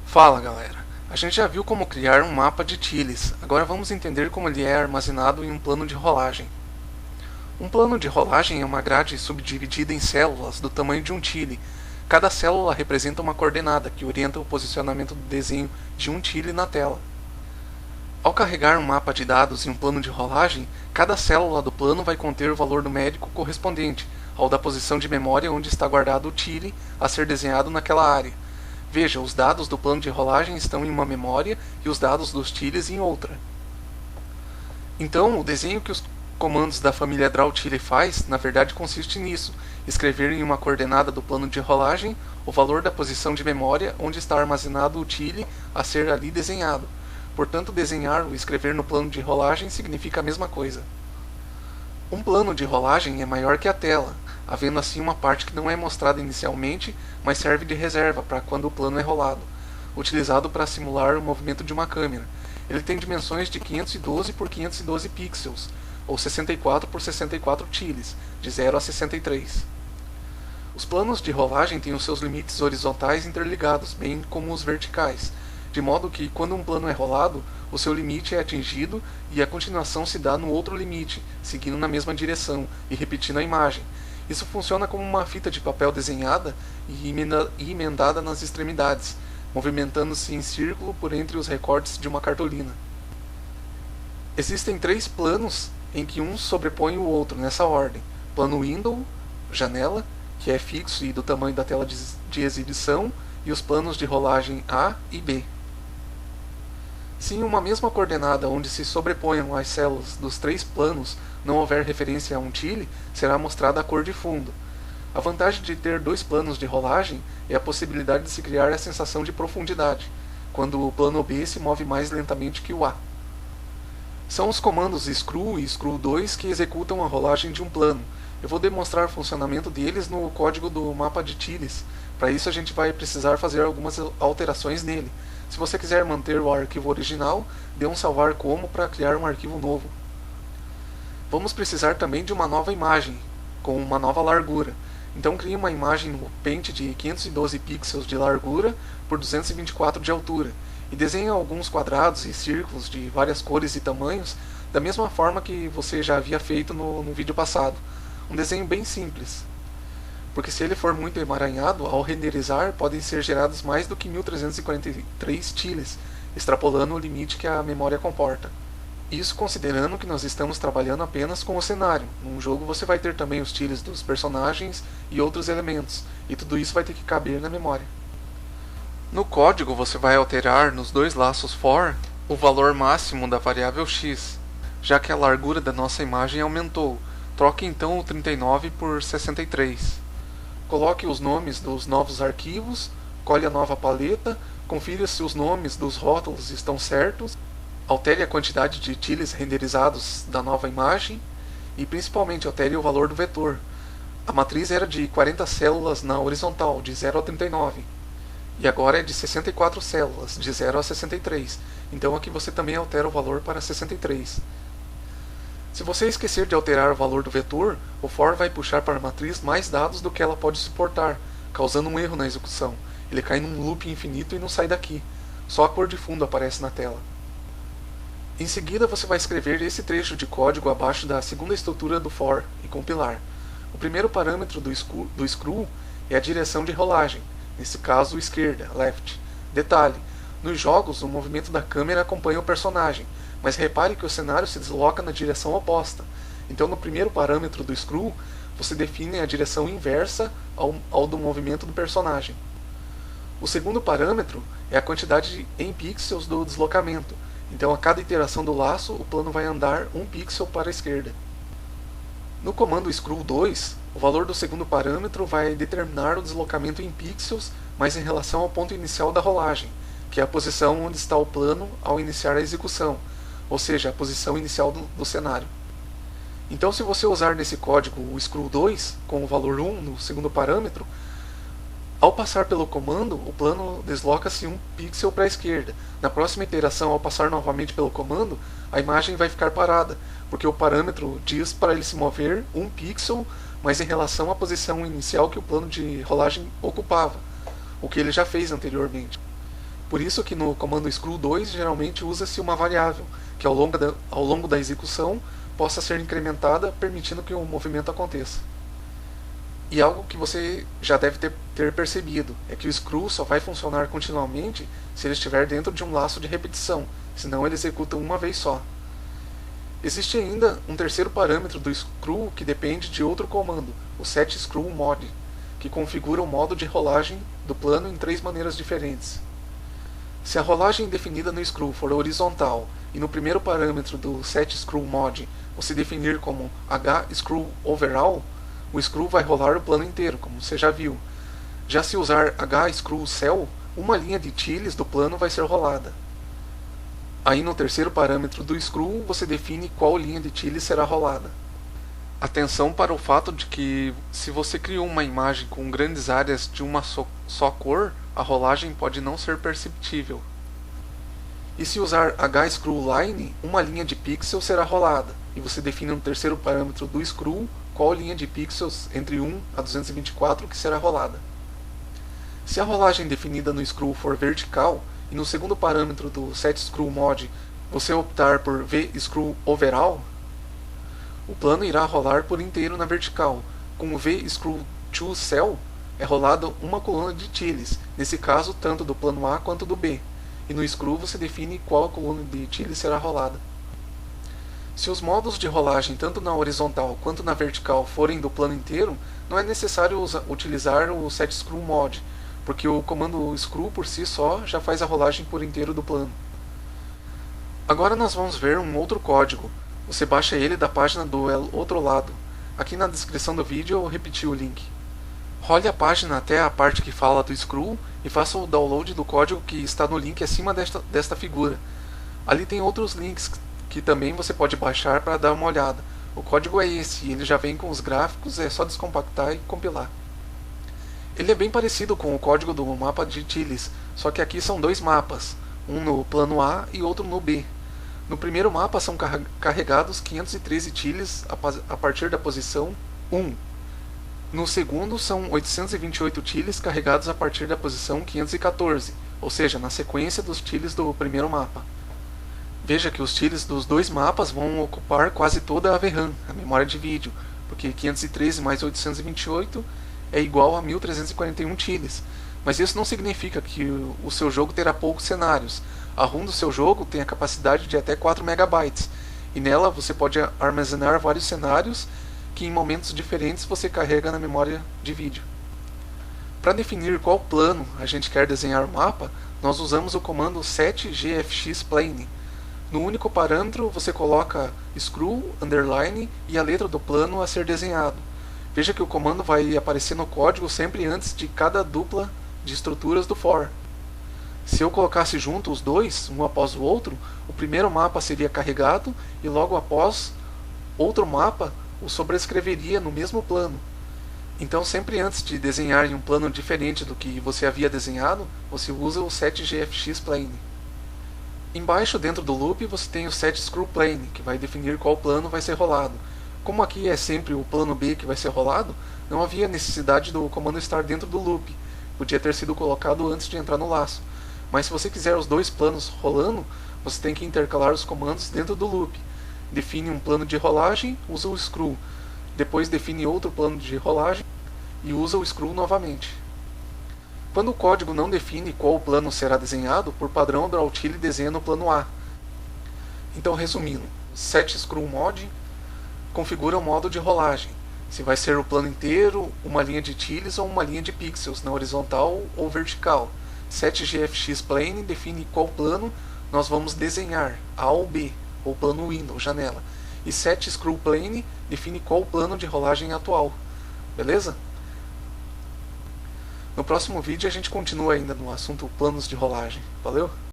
Fala galera, a gente já viu como criar um mapa de tiles, agora vamos entender como ele é armazenado em um plano de rolagem. Um plano de rolagem é uma grade subdividida em células do tamanho de um tile. Cada célula representa uma coordenada que orienta o posicionamento do desenho de um tile na tela. Ao carregar um mapa de dados em um plano de rolagem, cada célula do plano vai conter o valor numérico correspondente ao da posição de memória onde está guardado o tile a ser desenhado naquela área. Veja, os dados do plano de rolagem estão em uma memória e os dados dos tiles em outra. Então, o desenho que os comandos da família drawTile faz, na verdade consiste nisso, escrever em uma coordenada do plano de rolagem o valor da posição de memória onde está armazenado o tile a ser ali desenhado. Portanto, desenhar ou escrever no plano de rolagem significa a mesma coisa. Um plano de rolagem é maior que a tela, havendo assim uma parte que não é mostrada inicialmente, mas serve de reserva para quando o plano é rolado, utilizado para simular o movimento de uma câmera. Ele tem dimensões de 512 por 512 pixels, ou 64 por 64 tiles, de 0 a 63. Os planos de rolagem têm os seus limites horizontais interligados, bem como os verticais, de modo que, quando um plano é rolado, o seu limite é atingido e a continuação se dá no outro limite, seguindo na mesma direção e repetindo a imagem. Isso funciona como uma fita de papel desenhada e emendada nas extremidades, movimentando-se em círculo por entre os recortes de uma cartolina. Existem 3 planos em que um sobrepõe o outro nessa ordem: plano window, janela, que é fixo e do tamanho da tela de exibição, e os planos de rolagem A e B. Se em uma mesma coordenada onde se sobreponham as células dos 3 planos não houver referência a um tile, será mostrada a cor de fundo. A vantagem de ter 2 planos de rolagem é a possibilidade de se criar a sensação de profundidade, quando o plano B se move mais lentamente que o A. São os comandos screw e screw2 que executam a rolagem de um plano. Eu vou demonstrar o funcionamento deles no código do mapa de tiles. Para isso a gente vai precisar fazer algumas alterações nele. Se você quiser manter o arquivo original, dê um salvar como para criar um arquivo novo. Vamos precisar também de uma nova imagem, com uma nova largura. Então crie uma imagem no pente de 512 pixels de largura por 224 de altura, e desenhe alguns quadrados e círculos de várias cores e tamanhos, da mesma forma que você já havia feito no vídeo passado. Um desenho bem simples, porque se ele for muito emaranhado, ao renderizar podem ser gerados mais do que 1343 tiles, extrapolando o limite que a memória comporta. Isso considerando que nós estamos trabalhando apenas com o cenário. Num jogo você vai ter também os tiles dos personagens e outros elementos, e tudo isso vai ter que caber na memória. No código você vai alterar nos 2 laços for o valor máximo da variável x, já que a largura da nossa imagem aumentou. Troque então o 39 por 63. Coloque os nomes dos novos arquivos, colhe a nova paleta, confira se os nomes dos rótulos estão certos, altere a quantidade de tiles renderizados da nova imagem e principalmente altere o valor do vetor. A matriz era de 40 células na horizontal, de 0 a 39, e agora é de 64 células, de 0 a 63, então aqui você também altera o valor para 63. Se você esquecer de alterar o valor do vetor, o for vai puxar para a matriz mais dados do que ela pode suportar, causando um erro na execução. Ele cai num loop infinito e não sai daqui. Só a cor de fundo aparece na tela. Em seguida você vai escrever esse trecho de código abaixo da segunda estrutura do for e compilar. O primeiro parâmetro do screw é a direção de rolagem, nesse caso esquerda, left. Detalhe: nos jogos o movimento da câmera acompanha o personagem, mas repare que o cenário se desloca na direção oposta. Então no primeiro parâmetro do screw, você define a direção inversa ao do movimento do personagem. O segundo parâmetro é a quantidade em pixels do deslocamento. Então a cada iteração do laço, o plano vai andar 1 pixel para a esquerda. No comando screw2, o valor do segundo parâmetro vai determinar o deslocamento em pixels, mas em relação ao ponto inicial da rolagem, que é a posição onde está o plano ao iniciar a execução, ou seja, a posição inicial do cenário. Então se você usar nesse código o screw2 com o valor 1 no segundo parâmetro, ao passar pelo comando, o plano desloca-se 1 pixel para a esquerda. Na próxima iteração, ao passar novamente pelo comando, a imagem vai ficar parada, porque o parâmetro diz para ele se mover 1 pixel, mas em relação à posição inicial que o plano de rolagem ocupava, o que ele já fez anteriormente. Por isso que no comando screw2 geralmente usa-se uma variável, que ao longo da execução possa ser incrementada, permitindo que o movimento aconteça. E algo que você já deve ter percebido é que o screw só vai funcionar continuamente se ele estiver dentro de um laço de repetição, senão ele executa uma vez só. Existe ainda um terceiro parâmetro do screw que depende de outro comando, o setScrewMod, que configura o modo de rolagem do plano em 3 maneiras diferentes. Se a rolagem definida no screw for horizontal e no primeiro parâmetro do setScrewMod você definir como HScrewOverall, o screw vai rolar o plano inteiro, como você já viu. Já se usar HScrewCell, uma linha de tiles do plano vai ser rolada. Aí no terceiro parâmetro do screw você define qual linha de tiles será rolada. Atenção para o fato de que se você criou uma imagem com grandes áreas de uma só cor, a rolagem pode não ser perceptível. E se usar HScrewLine, uma linha de pixels será rolada, e você define no terceiro parâmetro do screw qual linha de pixels entre 1 a 224 que será rolada. Se a rolagem definida no screw for vertical, e no segundo parâmetro do setScrewMod você optar por VScrewOverall, o plano irá rolar por inteiro na vertical. Com o VScrewToCell é rolado uma coluna de tiles, nesse caso tanto do plano A quanto do B, e no screw você define qual coluna de tiles será rolada. Se os modos de rolagem tanto na horizontal quanto na vertical forem do plano inteiro, não é necessário utilizar o setScrewMod, porque o comando screw por si só já faz a rolagem por inteiro do plano. Agora nós vamos ver um outro código. Você baixa ele da página do outro lado. Aqui na descrição do vídeo eu repeti o link. Role a página até a parte que fala do screw e faça o download do código que está no link acima desta figura. Ali tem outros links que também você pode baixar para dar uma olhada. O código é esse, ele já vem com os gráficos, é só descompactar e compilar. Ele é bem parecido com o código do mapa de tiles, só que aqui são 2 mapas, um no plano A e outro no B. No primeiro mapa são carregados 513 tiles a partir da posição 1. No segundo são 828 tiles carregados a partir da posição 514, ou seja, na sequência dos tiles do primeiro mapa. Veja que os tiles dos 2 mapas vão ocupar quase toda a VRAM, a memória de vídeo, porque 513 mais 828 é igual a 1341 tiles. Mas isso não significa que o seu jogo terá poucos cenários. A ROM do seu jogo tem a capacidade de até 4 MB, e nela você pode armazenar vários cenários que em momentos diferentes você carrega na memória de vídeo. Para definir qual plano a gente quer desenhar o mapa, nós usamos o comando setgfxplane. No único parâmetro você coloca screw, underline e a letra do plano a ser desenhado. Veja que o comando vai aparecer no código sempre antes de cada dupla de estruturas do for. Se eu colocasse junto os dois, um após o outro, o primeiro mapa seria carregado e logo após outro mapa o sobrescreveria no mesmo plano. Então sempre antes de desenhar em um plano diferente do que você havia desenhado, você usa o setgfxplane. Embaixo, dentro do loop, você tem o setScrewPlane, que vai definir qual plano vai ser rolado. Como aqui é sempre o plano B que vai ser rolado, não havia necessidade do comando estar dentro do loop. Podia ter sido colocado antes de entrar no laço. Mas se você quiser os 2 planos rolando, você tem que intercalar os comandos dentro do loop. Define um plano de rolagem, usa o screw. Depois define outro plano de rolagem e usa o screw novamente. Quando o código não define qual plano será desenhado, por padrão o Drawtile desenha no plano A. Então resumindo, setScrewMod configura o modo de rolagem. Se vai ser o plano inteiro, uma linha de tiles ou uma linha de pixels, na horizontal ou vertical. setgfxplane define qual plano nós vamos desenhar, A ou B, ou plano window, janela. E setScrewPlane define qual plano de rolagem atual. Beleza? No próximo vídeo a gente continua ainda no assunto planos de rolagem. Valeu?